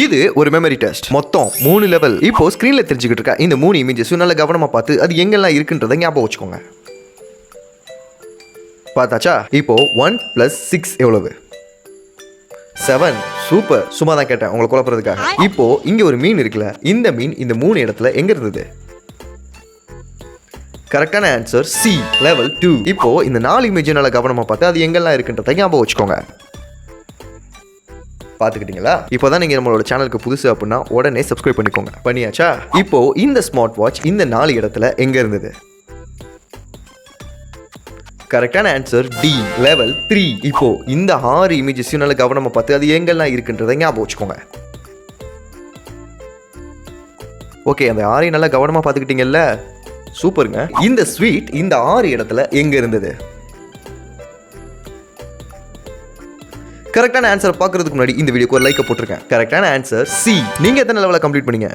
இது ஒரு memory test. மொத்தம் 3 லெவல். இப்போ ஸ்கிரீன்ல தெரிஞ்சுக்கிட்டு இருக்க இந்த 3 இமேஜஸ் நல்ல கவனமா பார்த்து அது எங்கெல்லாம் இருக்குன்றதை ஞாபகம் வச்சுக்கோங்க. பார்த்தாச்சா? இப்போ 1 + 6 எவ்வளவு? 7. சூப்பர். சும்மா தான் கேட்டேன் உங்களை குழப்பறதுக்காக. இப்போ இங்க ஒரு மீன் இருக்குல்ல, இந்த மீன் இந்த 3 இடத்துல எங்க இருந்தது? கரெக்டான ஆன்சர் சி, லெவல் 2. இப்போ இந்த 4 இமேஜ் நல்ல கவனமா பார்த்து அது எங்கெல்லாம் இருக்குன்றதை ஞாபகம் வச்சுக்கோங்க. பார்த்துக்கிட்டீங்களா? இப்போதான் நீங்க நம்மளோட சேனலுக்கு புதுசு அப்படின்னா உடனே சப்ஸ்கிரைப் பண்ணிக்கோங்க. பண்ணியாச்சா? இப்போ இந்த ஸ்மார்ட் வாட்ச் இந்த 4 இடத்துல எங்க இருந்தது? கரெக்டான ஆன்சர் டி, லெவல் 3. இப்போ இந்த 6 இமேஜஸையும் நல்ல கவனமா பார்த்து அது எங்கெல்லாம் இருக்குன்றதை ஞாபகம் வச்சுக்கோங்க. ஓகே, அந்த 6 நல்லா கவனமா பார்த்துக்கிட்டீங்கல்ல? சூப்பருங்க. இந்த ஸ்வீட் இந்த 6 இடத்துல எங்க இருந்தது? கரெக்டான ஆன்சர் பார்க்கறதுக்கு முன்னாடி இந்த வீடியோக்கு ஒரு லைக் போட்டுருக்கேன். கரெக்டான ஆன்சர் சி. நீங்க எத்தனை லெவலை கம்ப்ளீட் பண்ணீங்க?